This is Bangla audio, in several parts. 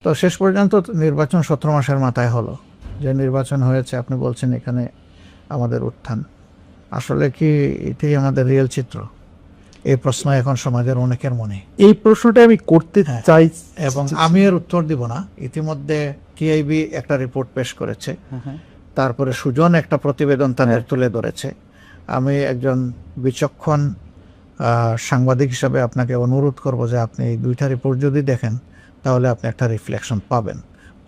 তো শেষ পর্যন্ত নির্বাচন 17 মাসের মাথায় হলো। যে নির্বাচন হয়েছে, আপনি বলছেন এখানে আমাদের উত্থান, আসলে কি এটাই আমাদের রিয়েল চিত্র? এই প্রশ্ন এখন সমাজের অনেকের মনে। এই প্রশ্নটা আমি করতে চাই এবং আমি এর উত্তর দিব না। ইতিমধ্যে টিআইবি একটা রিপোর্ট পেশ করেছে, তারপরে সুজন একটা প্রতিবেদন তাদের তুলে ধরেছে। আমি একজন বিচক্ষণ সাংবাদিক হিসাবে আপনাকে অনুরোধ করব যে আপনি এই দুইটা রিপোর্ট যদি দেখেন তাহলে আপনি একটা রিফ্লেকশন পাবেন।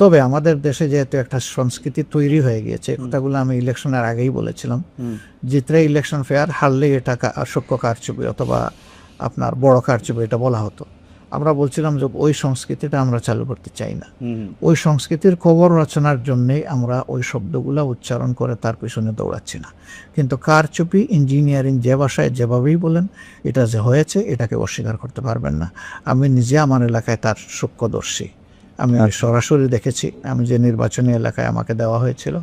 তবে আমাদের দেশে যেহেতু একটা সংস্কৃতি তৈরি হয়ে গিয়েছে, কথাগুলো আমি ইলেকশনের আগেই বলেছিলাম, জিতলে ইলেকশন ফেয়ার, হারলে এটা সূক্ষ্ম কারচুপি অথবা আপনার বড় কারচুপি, এটা বলা হতো। আমরা বলছিলাম যে ওই সংস্কৃতিটা আমরা চালু করতে চাই না। ওই সংস্কৃতির খবর রচনার জন্যেই আমরা ওই শব্দগুলো উচ্চারণ করে তার পিছনে দৌড়াচ্ছি না। কিন্তু কারচুপি, ইঞ্জিনিয়ারিং যে ভাষায় যেভাবেই বলেন, এটা যে হয়েছে এটাকে অস্বীকার করতে পারবেন না। আমি নিজে আমার এলাকায় তার সূক্ষ্মদর্শী, আমি সরাসরি দেখেছি। আমি যে নির্বাচনী এলাকায় আমাকে দেওয়া হয়েছিল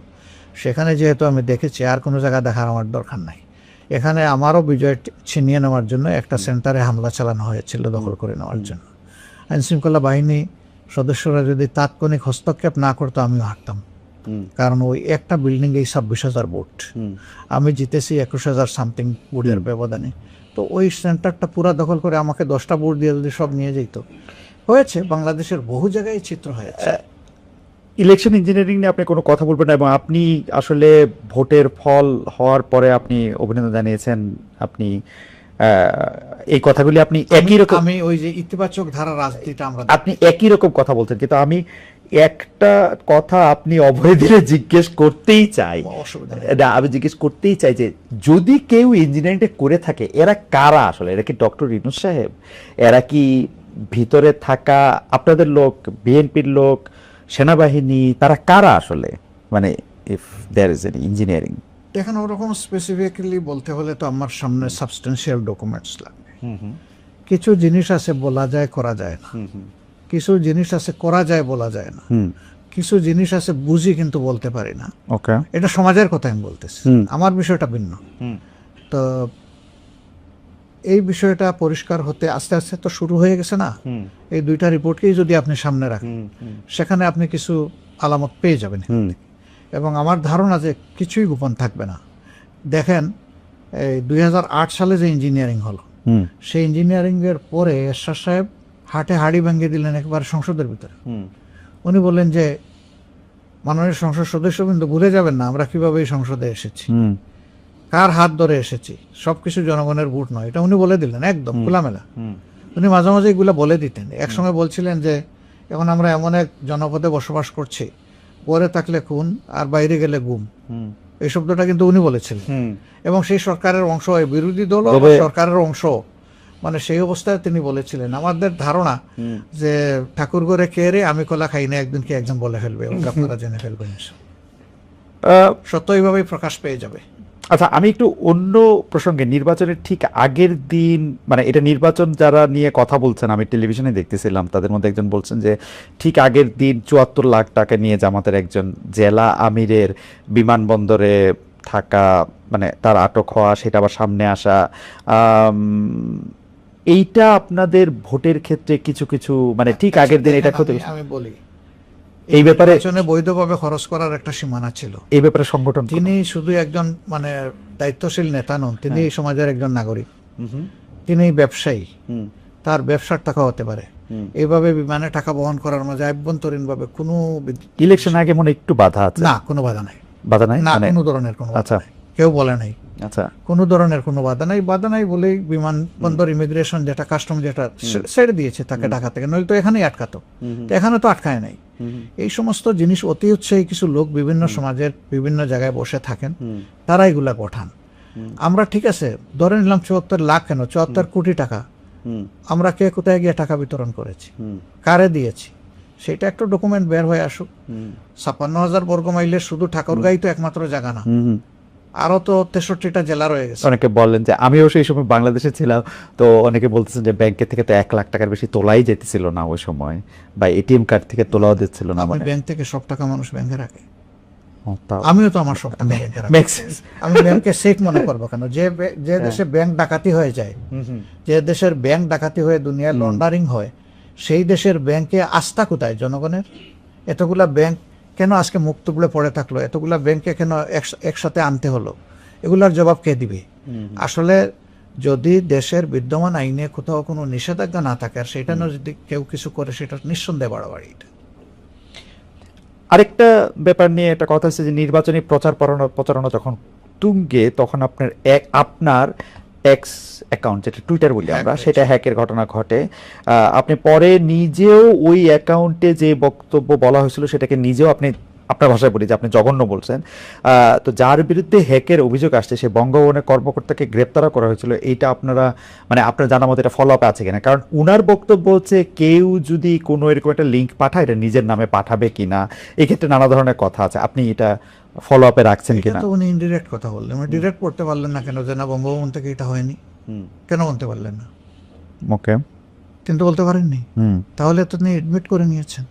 সেখানে যেহেতু আমি দেখেছি, আর কোনো জায়গা দেখার আমার দরকার নাই। এখানে আমারও বিজয় ছিনিয়ে নেওয়ার জন্য একটা সেন্টারে হামলা চালানো হয়েছিল দখল করে নেওয়ার জন্য। আইনশৃঙ্খলা বাহিনী সদস্যরা যদি তাৎক্ষণিক হস্তক্ষেপ না করতো আমিও হারতাম, কারণ ওই একটা বিল্ডিংয়ে 26,000 ভোট, আমি জিতেছি 21,000 সামথিং ভোটের ব্যবধানে। তো ওই সেন্টারটা পুরা দখল করে আমাকে 10টা ভোট দিয়ে যদি সব নিয়ে যেত, হয়েছে বাংলাদেশের বহু জায়গায় চিত্র হয়েছে। ইলেকশন ইঞ্জিনিয়ারিং নিয়ে আপনি কোনো কথা বলবেন না, এবং আপনি আসলে ভোটের ফল হওয়ার পরে আপনি অভিনন্দন জানিয়েছেন। আপনি এই কথাগুলি আপনি একই রকম, আমি ওই যে ইতিবাচক ধারা রাজনীতিটা আপনি একই রকম কথা বলছেন, কিন্তু আমি একটা কথা আপনি অভয় দিলে জিজ্ঞেস করতেই চাই। আমি জিজ্ঞেস করতেই চাই যে যদি কেউ ইঞ্জিনিয়ারিংটা করে থাকে, এরা কারা আসলে? এরা কি ডক্টর ইউনূস সাহেব? এরা কি ভিতরে থাকা আপনাদের লোক, বিএনপির লোক, সেনাবাহিনী? তারা কারা আসলে? মানে if there is any engineering. দেখেন, ওরকম স্পেসিফিক্যালি বলতে হলে তো আমার সামনে সাবস্টেন্সিয়াল ডকুমেন্টস লাগবে। কিছু জিনিস আছে বলা যায়, করা যায় না। কিছু জিনিস আছে করা যায়, বলা যায় না। কিছু জিনিস আছে বুঝি কিন্তু বলতে পারি না। ওকে, এটা সমাজের কথা আমি বলতেছি, আমার বিষয়টা ভিন্ন। তো এই বিষয়টা পরিষ্কার হতে আস্তে আস্তে তো শুরু হয়ে গেছে না? এই দুইটা রিপোর্টকেই যদি আপনি সামনে রাখেন, সেখানে আপনি কিছু আলামত পেয়ে যাবেন। এবং আমার ধারণা যে কিছুই গোপন থাকবে না। দেখেন, এই 2008 সালে যে ইঞ্জিনিয়ারিং হলো, সেই ইঞ্জিনিয়ারিং এর পরে এরশাদ সাহেব হাটে হাড়ি ভেঙে দিলেন একবার সংসদের ভিতরে। উনি বললেন যে মাননীয় সংসদ সদস্য কিন্তু ভুলে যাবেন না আমরা কিভাবে এই সংসদে এসেছি, কার হাত ধরে এসেছি, সবকিছু জনগণের ভোট নয়, এটা উনি বলে দিলেন একদম খোলামেলা। উনি মাঝে মাঝে এগুলা বলে দিতেন। একসঙ্গে বলছিলেন যে এখন আমরা এমন এক জনপদে বসবাস করছি, পরে থাকলে খুন আর বাইরে গেলে গুম, এই শব্দটা কিন্তু উনি বলেছিলেন। এবং সেই সরকারের অংশ, বিরোধী দল সরকারের অংশ, মানে সেই অবস্থায় তিনি বলেছিলেন। আমাদের ধারণা যে ঠাকুর ঘরে খেয়ে রে আমি কলা খাই না, একদিন কি একজন বলে ফেলবে, আপনারা জেনে ফেলবেন, সত্য এইভাবেই প্রকাশ পেয়ে যাবে। আচ্ছা, আমি একটু অন্য প্রসঙ্গে, নির্বাচনের ঠিক আগের দিন, মানে এটা নির্বাচন যারা নিয়ে কথা বলছেন, আমি টেলিভিশনে দেখতেছিলাম, তাদের মধ্যে একজন বলছেন যে ঠিক আগের দিন 74 লাখ টাকা নিয়ে জামাতের একজন জেলা আমিরের বিমানবন্দরে থাকা, মানে তার আটক হওয়া, সেটা আবার সামনে আসা, এইটা আপনাদের ভোটের ক্ষেত্রে কিছু কিছু, মানে ঠিক আগের দিন এটা ক্ষতি। আমি বলি, এই ব্যাপারে বৈধভাবে খরচ করার একটা সীমানা ছিল। এই ব্যাপারে সংগঠন, তিনি শুধু একজন মানে দায়িত্বশীল নেতা নন, তিনি এই সমাজের একজন নাগরিক, তিনি ব্যবসায়ী, তার ব্যবসার টাকা হতে পারে। এইভাবে বিমানে টাকা বহন করার মাঝে আভ্যন্তরীণ ভাবে কোনো ইলেকশন আগে মনে একটু বাধা আছে না? কোনো বাধা নাই, বাধা নাই, না কোনো ধরনের কোনো। আচ্ছা, কেউ বলে নাই। আচ্ছা, কোনো ধরনের কোনো বাধা নাই। বাধা নাই বলেই বিমানবন্দর ইমিগ্রেশন যেটা কাস্টম যেটা ছেড়ে দিয়েছে তাকে ঢাকা থেকে, নইলে তো এখানেই আটকাতো। তো এখানে তো আটকায় নাই। এই সমস্ত জিনিস অতি উৎসাহী কিছু লোক বিভিন্ন সমাজের বিভিন্ন জায়গায় বসে থাকেন, তারা এগুলা গঠান। আমরা ঠিক আছে ধরে নিলাম 74 লাখ, কেন 74 কোটি টাকা, আমরা কে কোথায় গিয়ে টাকা বিতরণ করেছি, কারে দিয়েছি, সেটা একটা ডকুমেন্ট বের হয়ে আসুক। 56,000 বর্গ মাইলের শুধু ঠাকুরগাঁই তো একমাত্র জায়গা না, আরো তো 63টা জেলা রয়ে গেছে। অনেকে বলেন যে, আমিও সেই সময় বাংলাদেশে ছিলাম, তো অনেকে বলতেছেন যে ব্যাংকের থেকে তো 1 লাখ টাকার বেশি তোলাই যেতেছিল না ওই সময়, বা এটিএম কার্ড থেকে তোলাও দিচ্ছিল না। আমি ব্যাংক থেকে সব টাকা মানুষ ব্যাংকে রাখে, আমিও তো আমার সব টাকা ব্যাংকে রাখি। আমি ব্যাংকে সেফ মনে করবো কেন? যে দেশে ব্যাংক ডাকাতি হয়ে যায়, যে দেশের ব্যাংক ডাকাতি হয়ে দুনিয়ায় লন্ডারিং হয়, সেই দেশের ব্যাংকে আস্থা কোথায় জনগণের? এতগুলা ব্যাংক কেন আজকে মুক্ত বলে পড়ে থাকলো? এতগুলা ব্যাংকে কেন একসাথে আনতে হলো? এগুলার জবাব কে দিবে? আসলে যদি দেশের বিদ্যমান আইনে কোথাও কোনো নিষেধাজ্ঞা না থাকে আর সেটা নিয়ে যদি কেউ কিছু করে, সেটা নিঃসন্দেহে বাড়াবাড়ি। এটা আরেকটা ব্যাপার নিয়ে একটা কথা হচ্ছে যে নির্বাচনী প্রচারণা যখন তুঙ্গে, তখন আপনার এক্স অ্যাকাউন্ট, যেটা টুইটার বলি আমরা, সেটা হ্যাকের ঘটনা ঘটে। আপনি পরে নিজেও ওই অ্যাকাউন্টে যে বক্তব্য বলা হয়েছিল সেটাকে নিজেও আপনি, আপনার ভাষায় বলি যে আপনি জঘন্য বলছেন। তো যার বিরুদ্ধে হ্যাকের অভিযোগ আসছে সে বঙ্গভবনের কর্মকর্তাকে গ্রেপ্তারও করা হয়েছিল। এইটা আপনারা মানে আপনার জানা মতো এটা ফলো আপে আছে কিনা? কারণ উনার বক্তব্য হচ্ছে কেউ যদি কোনো এরকম একটা লিঙ্ক পাঠায় এটা নিজের নামে পাঠাবে কিনা, এই ক্ষেত্রে নানা ধরনের কথা আছে। আপনি এটা ফলো আপে রাখছেন কিনা? তো উনি ইনডিরেক্ট কথা বললেন, ডিরেক্ট করতে পারলেন না কেন যে না বঙ্গভবন থেকে এটা হয়নি? কেন বলতে পারলেন না? ওকে, কিন্তু বলতে পারেননি, তাহলে তো তিনি এডমিট করে নিয়েছেন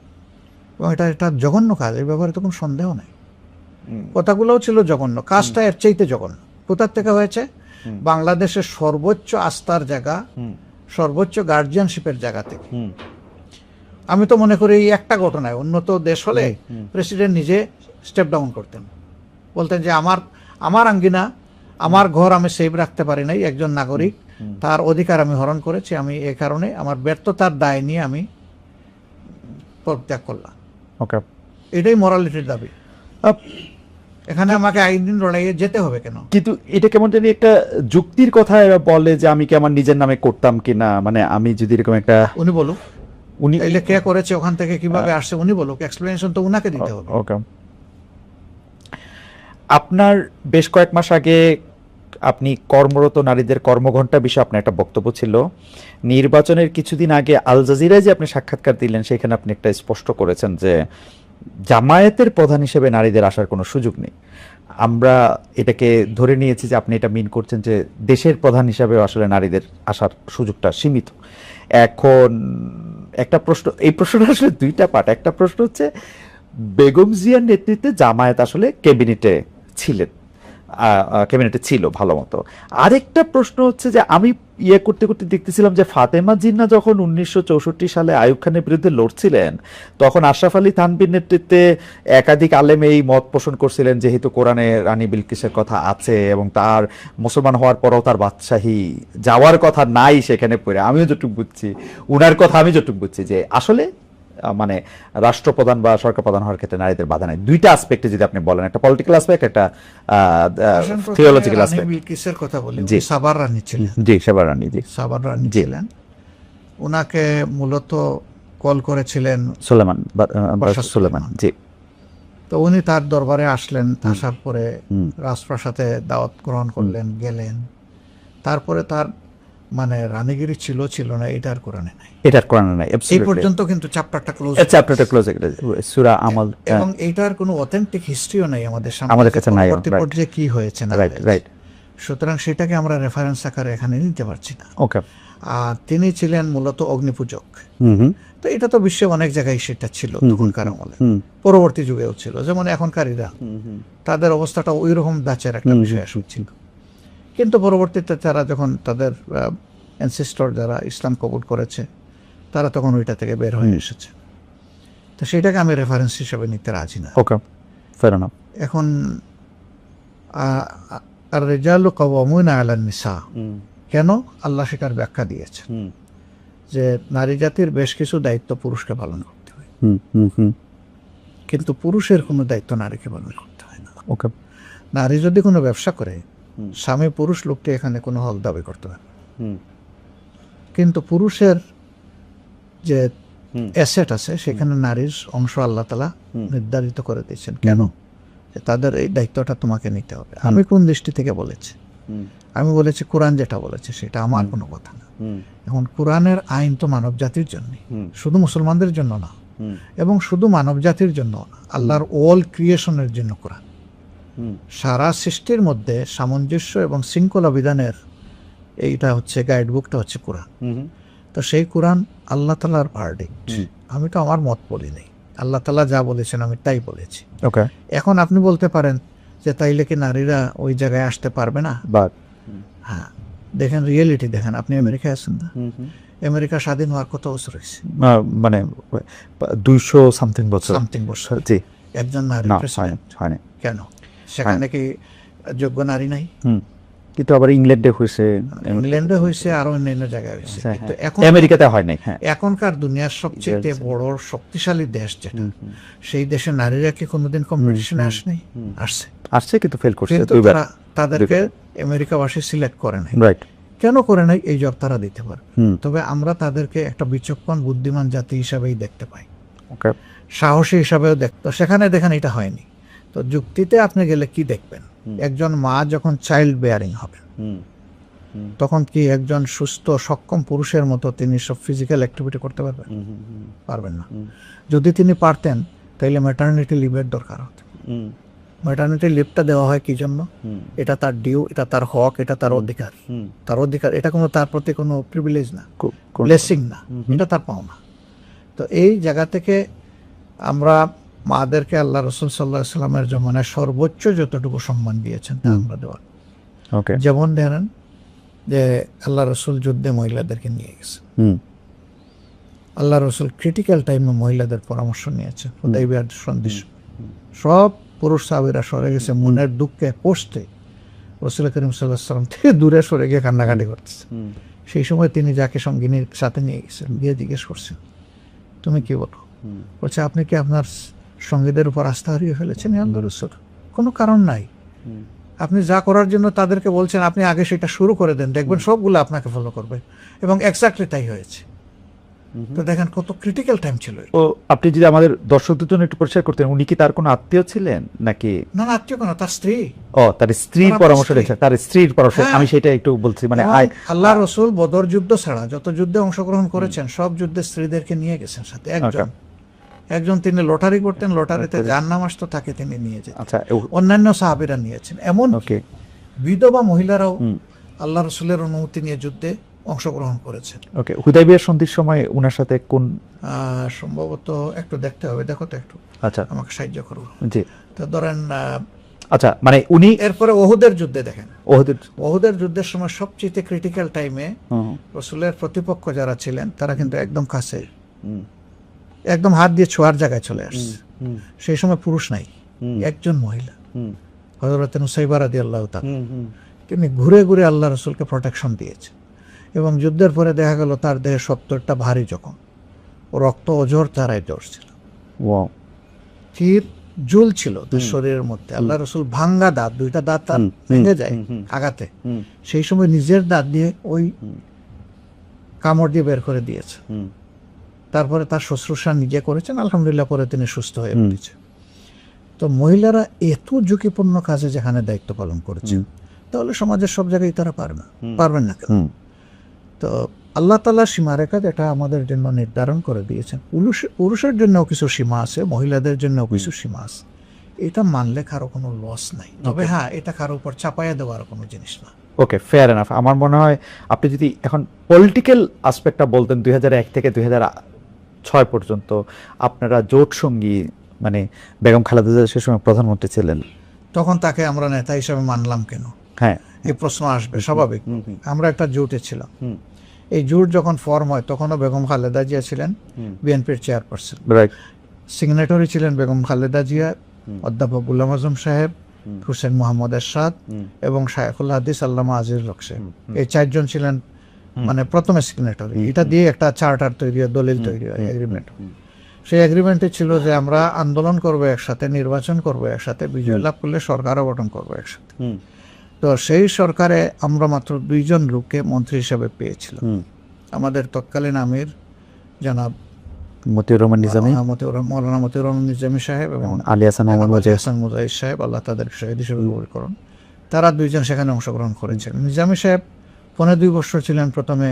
এবং এটা জঘন্য কাজ, এই ব্যাপারে তো কোনো সন্দেহ নেই। কথাগুলোও ছিল জঘন্য, কাজটা এর চাইতে জঘন্য। কোথার থেকে হয়েছে? বাংলাদেশের সর্বোচ্চ আস্থার জায়গা, সর্বোচ্চ গার্জিয়ানশিপের জায়গা থেকে। আমি তো মনে করি এই একটা ঘটনায় উন্নত দেশ হলে প্রেসিডেন্ট নিজে স্টেপ ডাউন করতেন, বলতেন যে আমার আঙ্গিনা, আমার ঘর আমি সেভ রাখতে পারি নাই, একজন নাগরিক তার অধিকার আমি হরণ করেছি, আমি এই কারণে আমার ব্যর্থতার দায় নিয়ে আমি পদত্যাগ করলাম। ওকে, এটাই মোরালিটির দাবি। এখানে আমাকে আইন লড়াইয়ে যেতে হবে কেন? কিন্তু এটা কেমন জানি একটা যুক্তির কথা এরা বলে যে আমি কি আমার নিজের নামে করতাম কিনা, মানে আমি যদি এরকম একটা, উনি বলুক, উনি এলে কে করেছে, ওখান থেকে কিভাবে আসছে উনি বলুক, এক্সপ্লেনেশন তো উনাকে দিতে হবে। ওকে, আপনার বেশ কয়েক মাস আগে আপনি কর্মরত নারীদের কর্মঘণ্টা বিষয়ে আপনার একটা বক্তব্য ছিল। নির্বাচনের কিছুদিন আগে আল জাজিরায় যে আপনি সাক্ষাৎকার দিলেন সেখানে আপনি একটা স্পষ্ট করেছেন যে জামায়াতের প্রধান হিসেবে নারীদের আসার কোনো সুযোগ নেই। আমরা এটাকে ধরে নিয়েছি যে আপনি এটা মিন করছেন যে দেশের প্রধান হিসাবে আসলে নারীদের আসার সুযোগটা সীমিত। এখন একটা প্রশ্ন, এই প্রশ্নটা আসলে দুইটা পার্ট। একটা প্রশ্ন হচ্ছে বেগম জিয়ার নেতৃত্বে জামায়াত আসলে ক্যাবিনেটে ছিল ভালো মতো। আরেকটা প্রশ্ন হচ্ছে যে আমি করতে করতে দেখতেছিলাম যে ফাতেমা জিন্নাহ যখন 1964 সালে আইয়ুব খানের বিরুদ্ধে লড়ছিলেন তখন আশরাফ আলী থানভীর নেতৃত্বে একাধিক আলেম এই মত পোষণ করছিলেন যেহেতু কোরআনে রানী বিলকিসের কথা আছে এবং তার মুসলমান হওয়ার পরও তার বাদশাহী যাওয়ার কথা নাই সেখানে পড়ে, আমিও যতটুকু বুঝছি উনার কথা, আমি যতটুকু বুঝছি যে আসলে মানে রাষ্ট্রপ্রধান বা সরকার প্রধান হওয়ার ক্ষেত্রে নারীদের বাধা নাই। দুইটা অ্যাসপেক্টে যদি আপনি বলেন, একটা পলিটিক্যাল অ্যাসপেক্ট, একটা থিওলজিক্যাল অ্যাসপেক্ট। বিলকিসের কথা বলি, উনি সাবার রানী ছিলেন। জি, সাবার রানী, জি, সাবার রানী ছিলেন। ওনাকে মূলত কল করেছিলেন সুলেমান, জি। তো উনি তার দরবারে আসলেন, আসার পরে রাজপ্রাসাদে দাওয়াত গ্রহণ করলেন, গেলেন। তারপরে তার মানে রানীগিরি ছিল না, এটার কোরআনে নাই, এই পর্যন্ত কিন্তু চ্যাপ্টারটা ক্লোজ, সূরা আমল, এবং এইটার কোনো অথেন্টিক হিস্ট্রিও নাই আমাদের সামনে, আমাদের কাছে নাই, পর্যায়ে কি হয়েছে না। রাইট, সুতরাং সেটাকে আমরা রেফারেন্স আকারে এখানে নিতে পারছি না। ওকে। আর তিনি ছিলেন মূলত অগ্নিপূজক। তো এটা তো বিশ্বে অনেক জায়গায় সেটা ছিল তখনকার আমলে, পরবর্তী যুগেও ছিল, যেমন এখনকারীরা তাদের অবস্থাটা ওই রকম দাচের একটা বিষয় ছিল। কিন্তু পরবর্তীতে তারা যখন তাদের অ্যানসেস্টর যারা ইসলাম কবুল করেছে তারা তখন ওইটা থেকে বের হয়ে এসেছে। তো সেটাকে আমি রেফারেন্স হিসেবে নিতে রাজি না। ওকে, ফেয়ার এনাফ। এখন আর রিজালু কাওয়ামুনা আলান নিসা, কেন আল্লাহ সেটার ব্যাখ্যা দিয়েছে যে নারী জাতির বেশ কিছু দায়িত্ব পুরুষকে পালন করতে হয়, কিন্তু পুরুষের কোনো দায়িত্ব নারীকে পালন করতে হয় না। ওকে। নারী যদি কোনো ব্যবসা করে, স্বামী পুরুষ লোকটি এখানে কোনো হক দাবি করতে পারে, কিন্তু পুরুষের যে অ্যাসেট আছে সেখানে নারীর অংশ আল্লাহ তাআলা নির্ধারিত করে দিয়েছেন। কেন? তাদের এই দায়িত্বটা তোমাকে নিতে হবে। আমি কোন দৃষ্টি থেকে বলেছি? আমি বলেছি কোরআন যেটা বলেছে সেটা, আমার কোনো কথা না। এখন কোরআনের আইন তো মানব জাতির জন্য, শুধু মুসলমানদের জন্য না, এবং শুধু মানব জাতির জন্য না, আল্লাহর অল ক্রিয়েশনের জন্য কোরআন। সারা সৃষ্টির মধ্যে সামঞ্জস্য এবং শৃঙ্খলা বিধানের এইটা হচ্ছে গাইডবুকটা হচ্ছে কোরআন। তো সেই কোরআন আল্লাহ তাআলার ভার্ডিক্ট, আমি তো আমার মত বলিনি, আল্লাহ তাআলা যা বলেছেন আমি তাই বলেছি। ওকে। এখন আপনি বলতে পারেন যে তাইলে কি নারীরা ওই জায়গায় আসতে পারবে না? হ্যাঁ, দেখেন রিয়েলিটি দেখেন, আপনি আমেরিকায় আছেন না, আমেরিকা স্বাধীন হওয়ার কত বছর হয়েছে? মানে 200 সামথিং বছর। সামথিং বছর। জি। একজন নারী না, প্রেসিডেন্ট হয়নি। কেন? সেখানে কি যোগ্য নারী নাই? কিন্তু আবার ইংল্যান্ডে হয়েছে, ইংল্যান্ডে হয়েছে, আরো অন্যান্য জায়গায় হয়েছে, কিন্তু এখন আমেরিকাতে হয় নাই। হ্যাঁ, এখনকার দুনিয়ার সবচেয়ে বড় শক্তিশালী দেশ যেটা, সেই দেশে নারীরা কি কোনোদিন কম্পিটিশনে আসেনি? আসছে কিন্তু ফেল করছে কিন্তু দুইবার। তাদেরকে আমেরিকাবাসী সিলেক্ট করে নাই। রাইট। কেন করে নাই? এই জব তারা দিতে পারে। তবে আমরা তাদেরকে একটা বিচক্ষণ বুদ্ধিমান জাতি হিসাবেই দেখতে পাই, ওকে, সাহসী হিসাবেও দেখতে। সেখানে দেখেন এটা হয়নি। তো যুক্তিতে আপনি গেলে কি দেখবেন? একজন মা যখন চাইল্ড বেয়ারিং হবে, তখন কি একজন সুস্থ সক্ষম পুরুষের মতো তিনি সব ফিজিক্যাল অ্যাক্টিভিটি করতে পারবেন? পারবেন না। যদি তিনি পারতেন তাহলে ম্যাটারনিটি লিভের দরকার হতো। ম্যাটারনিটি লিভটা দেওয়া হয় কি জন্য? এটা তার ডিউ, এটা তার হক, এটা তার অধিকার। তার অধিকার, এটা কোনো তার প্রতি কোনো প্রিভিলেজ না, ব্লেসিং না, এটা তার পাওনা। তো এই জায়গা থেকে আমরা মাদেরকে আল্লাহ রসুল সাল্লাল্লাহু আলাইহি ওয়াসাল্লামের জমানায় সর্বোচ্চ যতটুকু সম্মান দিয়েছেন তা আমরা দেওয়ার। যেমন ধরেন যে আল্লাহ রসুল যুদ্ধে মহিলাদেরকে নিয়ে গেছে, আল্লাহ রসুল ক্রিটিক্যাল টাইমে মহিলাদের পরামর্শ নিয়েছেন। হুদাইবিয়ার সন্ধি সব পুরুষ সাহাবীরা সরে গেছে, মনের দুঃখে কষ্টে রাসূল করিম সাল্লাল্লাহু আলাইহি ওয়াসাল্লাম থেকে দূরে সরে গিয়ে কান্নাকাটি করতেছে। সেই সময় তিনি যাকে সঙ্গিনীর সাথে নিয়ে গেছেন, গিয়ে জিজ্ঞেস করছেন, তুমি কি বলো? বলছে, আপনি কি আপনার সঙ্গীদের উপর আস্থা হারিয়ে ফেলেছেন? আল্লাহ রাসূল, কোনো কারণ নাই। আপনি যা করার জন্য তাদেরকে বলছেন, আপনি আগে সেটা শুরু করে দেন, দেখবেন সবগুলো আপনাকে ফলো করবে। এবং এক্স্যাক্টলি তাই হয়েছে। তো দেখেন কত ক্রিটিক্যাল টাইম ছিল। ও, আপনি যদি আমাদের দর্শকদের জন্য একটু পরিষ্কার করতেন, উনি কি তার কোনো আত্মীয় ছিলেন নাকি? না, আত্মীয় কেন, তার স্ত্রী। ও, তার স্ত্রীর পরামর্শ রয়েছে, তার স্ত্রীর পরামর্শ। আমি সেটা একটু বলছি, মানে আল্লাহ রসুল বদর যুদ্ধ ছাড়া যত যুদ্ধে অংশগ্রহণ করেছেন সব যুদ্ধে স্ত্রীদেরকে নিয়ে গেছেন সাথে। একজন তিনি লটারি করতেন, লটারিতে যার নাম আসতো তাকে তিনি নিয়ে যেতেন। আচ্ছা, অন্যান্য সাহাবীরা নিয়েছেন, এমন বিধবা মহিলারাও আল্লাহ রসুলের অনুমতি নিয়ে যুদ্ধে অংশগ্রহণ করেছেন। ওকে, হুদাইবিয়ার সন্ধির সময় উনার সাথে কোন, সম্ভবত একটু দেখতে হবে, দেখো তো একটু, আচ্ছা আমাকে সাহায্য করো। জি। তো ধরেন, আচ্ছা, মানে উনি এরপরে ওহুদের যুদ্ধে দেখেন, ওহুদের যুদ্ধের সময় সবচেয়ে ক্রিটিক্যাল টাইমে রসুলের প্রতিপক্ষ যারা ছিলেন তারা কিন্তু একদম কাছে, একদম হাত দিয়ে ছোঁয়ার জায়গায় চলে আসছে। সেই সময় পুরুষ নাই, একজন মহিলা হযরত নুসাইবা রাদিয়াল্লাহু তাআলা, তিনি ঘুরে ঘুরে আল্লাহ রসুলকে প্রোটেকশন দিয়েছে। এবং যুদ্ধের পরে দেখা গেল তার দেহে 70টা ভারী জখম, রক্ত অজর তারাই জ্বরছিল, তীর জুল ছিল তার শরীরের মধ্যে। আল্লাহ রসুল ভাঙ্গা দাঁত, দুইটা দাঁত তার ভেঙে যায় আঘাতে, সেই সময় নিজের দাঁত দিয়ে ওই কামড় দিয়ে বের করে দিয়েছে। তারপরে তার শুশ্রূষা নিজে করেছেন, আলহামদুলিল্লাহ, পরে তিনি সুস্থ হয়ে উঠেছে। তো মহিলারা এত ঝুঁকিপূর্ণ কাজে যেখানে দায়িত্ব পালন করেছে, তাহলে সমাজের সব জায়গায় তারা পারবেন না কেন? তো আল্লাহ তাআলার সীমারেখা এটা আমাদের জন্য নির্ধারণ করে দিয়েছেন। পুরুষের জন্যও কিছু সীমা আছে, মহিলাদের জন্যও কিছু সীমা আছে। এটা মানলে কারো কোনো লস নাই, তবে হ্যাঁ, এটা কারো উপর চাপাইয়া দেওয়ার কোনো জিনিস না। ওকে, ফেয়ার এনাফ। আমার মনে হয় আপনি যদি এখন পলিটিক্যাল আসপেক্টটা বলতেন, 2001 থেকে 2006 পর্যন্ত আপনারা জোট সঙ্গী, মানে বেগম খালেদা জিয়া সে সময় প্রধানমন্ত্রী ছিলেন, তখন তাকে আমরা নেতা হিসেবে মানলাম কেন? হ্যাঁ, এই প্রশ্ন আসবে স্বাভাবিক। আমরা একটা জোটে ছিলাম, এই জোট যখন ফর্ম হয় তখনও বেগম খালেদা জিয়া ছিলেন বিএনপির চেয়ারপারসন, সিগনেটরি ছিলেন বেগম খালেদা জিয়া, অধ্যাপক গুলাম আজম সাহেব, হুসেন মোহাম্মদ এরশাদ এবং শায়খুল হাদিস আল্লামা আজিজ হক সাহেব। এই চারজন ছিলেন মানে প্রথমে সিগনেটরি। এটা দিয়ে একটা চার্টার তৈরি হয়, দলিল তৈরি হয়, এগ্রিমেন্ট। সেই এগ্রিমেন্টে ছিল যে আমরা আন্দোলন করবো একসাথে, নির্বাচন করবো একসাথে, বিজয় লাভ করলে সরকারও গঠন করবো একসাথে। তো সেই সরকারে আমরা মাত্র 2 জন লোককে মন্ত্রী হিসেবে পেয়েছিলাম। আমাদের তৎকালীন আমির জনাব মতিউর রহমান নিজামী, মৌলানা মতিউর রহমান নিজামী সাহেব এবং আলী হাসান মুজাহিদ সাহেব, আল্লাহ তাদের শহীদ হিসেবে কবুল করুন। তারা 2 জন সেখানে অংশগ্রহণ করেছিলেন। নিজামী সাহেব 2.5 বছর ছিলেন প্রথমে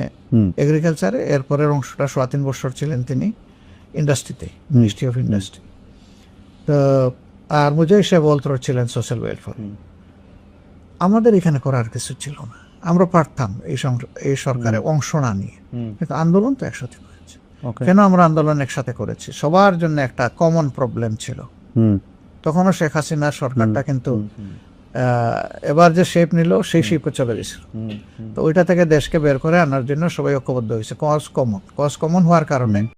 এগ্রিকালচারে, এরপরের অংশটা 3.25 বছর ছিলেন তিনি ইন্ডাস্ট্রিতে, মিনিস্ট্রি অফ ইন্ডাস্ট্রি। তো আর মুজাহিদ সাহেব অলথ্রো ছিলেন সোশ্যাল ওয়েলফেয়ার। আমাদের এখানে করার কিছু ছিল না, আমরা পারতাম এই সরকারে অংশ না নিয়ে, কিন্তু আন্দোলন তো একসাথে করেছে। কেন আমরা আন্দোলন একসাথে করেছি? সবার জন্য একটা কমন প্রবলেম ছিল। তখনও শেখ হাসিনার সরকারটা কিন্তু এবার যে শেপ নিল সেই শেপে চলে গেছিল। তো ওইটা থেকে দেশকে বের করে আনার জন্য সবাই ঐক্যবদ্ধ হয়েছে। কজ কমন হওয়ার কারণে